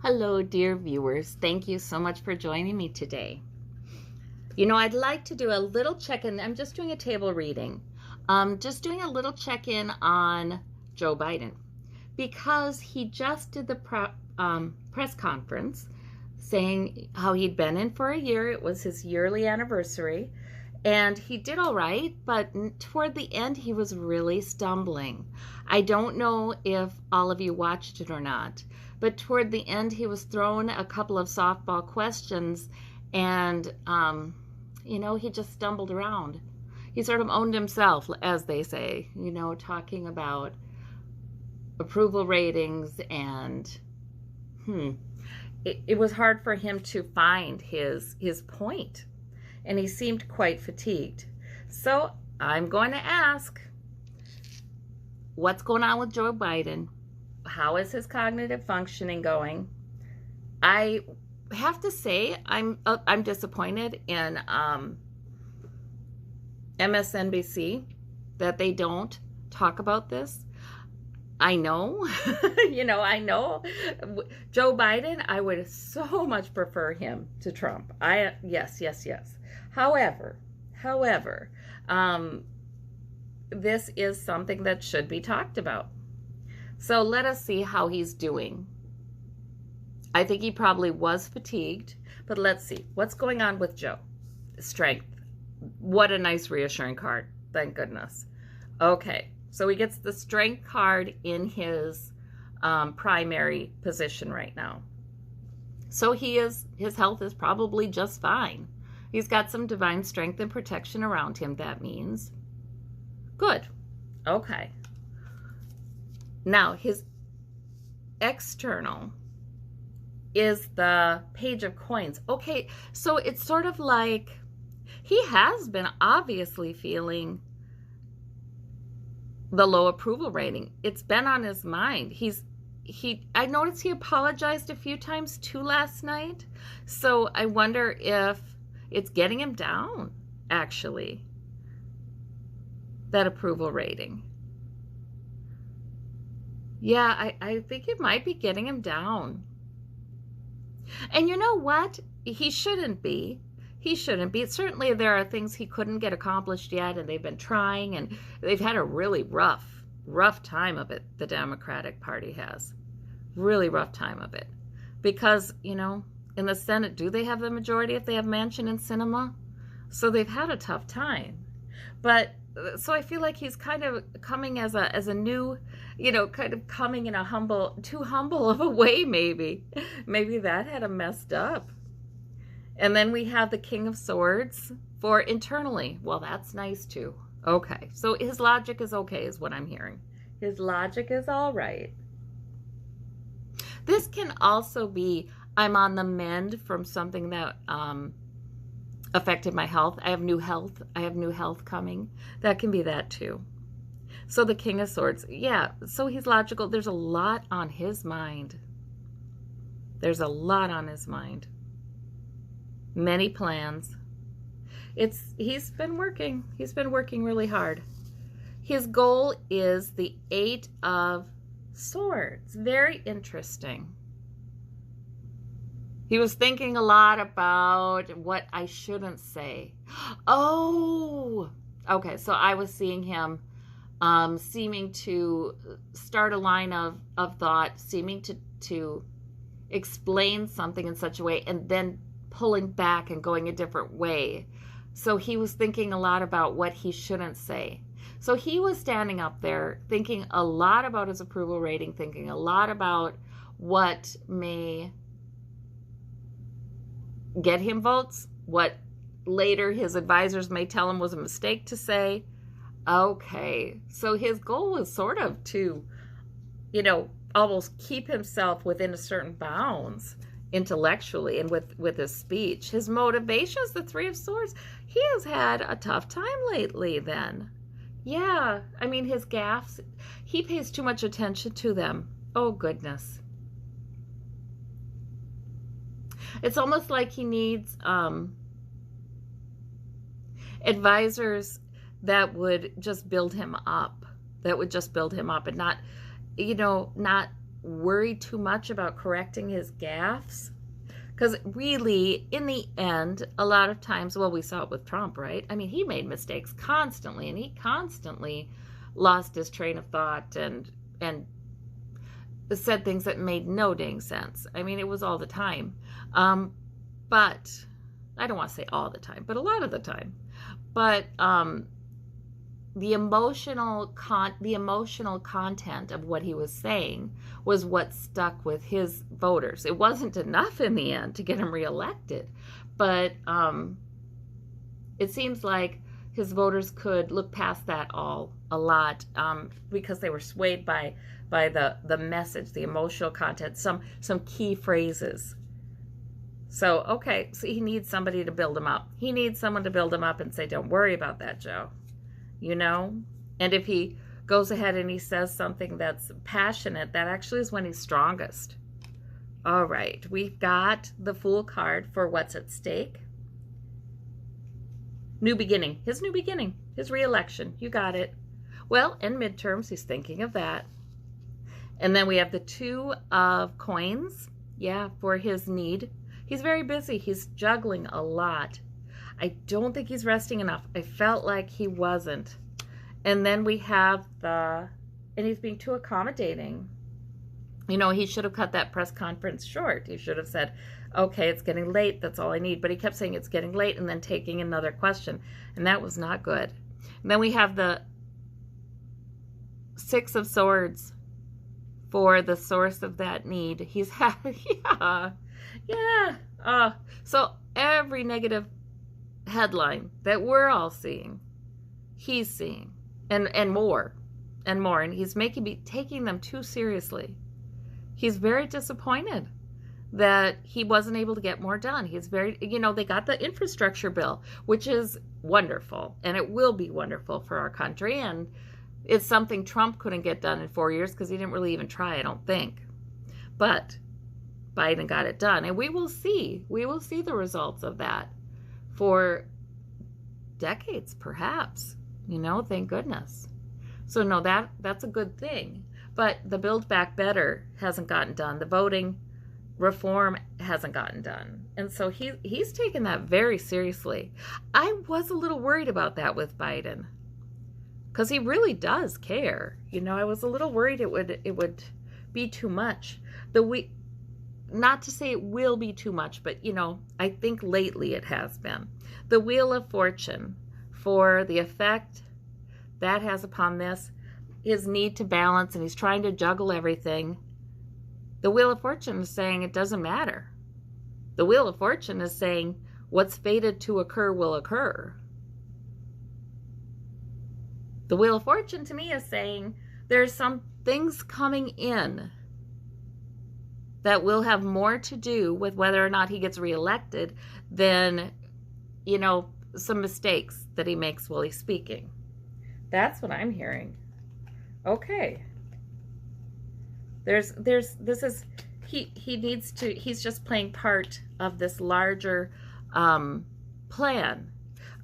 Hello, dear viewers. Thank you so much for joining me today. I'd like to do a little check-in. I'm just doing a table reading. Just doing a little check-in on Joe Biden because he just did the press conference saying how he'd been in for a year. It was his yearly anniversary, and he did all right, but toward the end, he was really stumbling. I don't know if all of you watched it or not, but toward the end, he was thrown a couple of softball questions, and, he just stumbled around. He sort of owned himself, as they say, talking about approval ratings, and it was hard for him to find his point, and he seemed quite fatigued. So I'm going to ask, what's going on with Joe Biden? How is his cognitive functioning going? I have to say I'm disappointed in MSNBC that they don't talk about this. I know, I know Joe Biden, I would so much prefer him to Trump. Yes. However, this is something that should be talked about. So let us see how he's doing. I think he probably was fatigued, but let's see what's going on with Joe. Strength. What a nice reassuring card. Thank goodness. Okay, so he gets the strength card in his primary position right now. So his health is probably just fine. He's got some divine strength and protection around him, that means. Good. Okay. Now, his external is the Page of Coins. Okay, so it's sort of like he has been obviously feeling the low approval rating. It's been on his mind. I noticed he apologized a few times too last night. So I wonder if it's getting him down, actually, that approval rating. Yeah, I think it might be getting him down. And you know what? He shouldn't be. Certainly there are things he couldn't get accomplished yet, and they've been trying, and they've had a really rough time of it, the Democratic Party has. Really rough time of it. Because, in the Senate, do they have the majority if they have Manchin and Sinema? So they've had a tough time. But, so I feel like he's kind of coming as a new, kind of coming in a too humble of a way, maybe. Maybe that had him messed up. And then we have the King of Swords for internally. Well, that's nice too. Okay, so his logic is okay, is what I'm hearing. His logic is all right. This can also be, I'm on the mend from something that affected my health. I have new health coming. That can be that too. So the King of Swords, yeah, so he's logical. There's a lot on his mind. Many plans. He's been working really hard. His goal is the 8 of Swords. Very interesting. He was thinking a lot about what I shouldn't say. Oh, okay. So I was seeing him seeming to start a line of thought, seeming to explain something in such a way, and then pulling back and going a different way. So he was thinking a lot about what he shouldn't say. So he was standing up there thinking a lot about his approval rating, thinking a lot about what may get him votes, what later his advisors may tell him was a mistake to say. Okay, so his goal was sort of to, almost keep himself within a certain bounds intellectually and with his speech. His motivations, the 3 of Swords, he has had a tough time lately then. Yeah, I mean, his gaffes, he pays too much attention to them. Oh, goodness. It's almost like he needs advisors that would just build him up, and not worry too much about correcting his gaffes. Because really, in the end, a lot of times, well, we saw it with Trump, right? I mean, he made mistakes constantly, and he constantly lost his train of thought and said things that made no dang sense. I mean, it was all the time. But I don't want to say all the time, but a lot of the time. But the emotional content of what he was saying was what stuck with his voters. It wasn't enough in the end to get him reelected, but it seems like his voters could look past that a lot because they were swayed by the message, the emotional content, some key phrases. So, okay, so he needs somebody to build him up. He needs someone to build him up and say, don't worry about that, Joe. You know? And if he goes ahead and he says something that's passionate, that actually is when he's strongest. All right, we've got the Fool card for what's at stake. New beginning. His new beginning. His re-election. You got it. Well, in midterms, he's thinking of that. And then we have the Two of Coins. Yeah, for his need. He's very busy. He's juggling a lot. I don't think he's resting enough. I felt like he wasn't. And then we have and he's being too accommodating. You know, he should have cut that press conference short. He should have said, okay, it's getting late. That's all I need. But he kept saying it's getting late and then taking another question. And that was not good. And then we have the Six of Swords for the source of that need. He's had, yeah. So every negative headline that we're all seeing, he's seeing, and more, and he's taking them too seriously. He's very disappointed that he wasn't able to get more done. He's very, they got the infrastructure bill, which is wonderful, and it will be wonderful for our country, and it's something Trump couldn't get done in 4 years because he didn't really even try, I don't think. But Biden got it done, and we will see the results of that for decades, perhaps, thank goodness. So no, that's a good thing. But the Build Back Better hasn't gotten done. The voting reform hasn't gotten done. And so he's taken that very seriously. I was a little worried about that with Biden because he really does care. I was a little worried it would be too much. Not to say it will be too much, but I think lately it has been. The Wheel of Fortune, for the effect that has upon this, his need to balance, and he's trying to juggle everything. The Wheel of Fortune is saying it doesn't matter. The Wheel of Fortune is saying what's fated to occur will occur. The Wheel of Fortune to me is saying there's some things coming in that will have more to do with whether or not he gets reelected than, some mistakes that he makes while he's speaking. That's what I'm hearing. Okay. He's just playing part of this larger plan.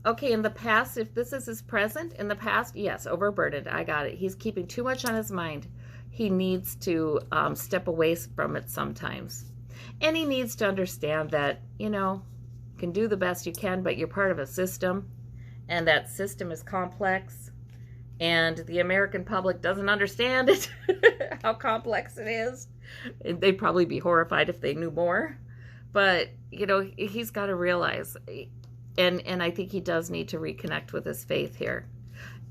Okay, in the past, if this is his present, in the past, yes, overburdened, I got it. He's keeping too much on his mind. He needs to step away from it sometimes. And he needs to understand that, you can do the best you can, but you're part of a system, and that system is complex, and the American public doesn't understand it, how complex it is. They'd probably be horrified if they knew more. But, he's got to realize, and I think he does need to reconnect with his faith here.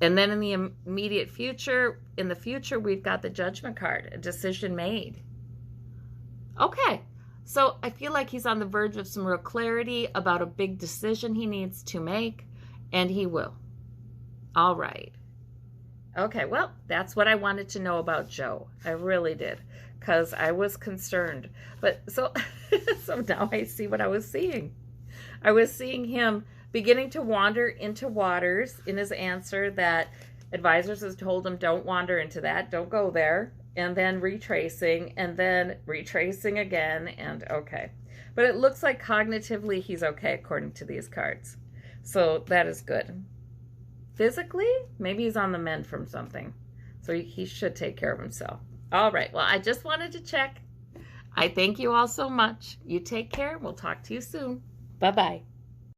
And then in the immediate future, we've got the Judgment card, a decision made. Okay, so I feel like he's on the verge of some real clarity about a big decision he needs to make, and he will. All right. Okay, well, that's what I wanted to know about Joe. I really did, because I was concerned. But so now I see what I was seeing. I was seeing him beginning to wander into waters in his answer that advisors has told him, don't wander into that, don't go there, and then retracing again, and okay. But it looks like cognitively he's okay according to these cards. So that is good. Physically, maybe he's on the mend from something. So he should take care of himself. All right. Well, I just wanted to check. I thank you all so much. You take care. We'll talk to you soon. Bye bye.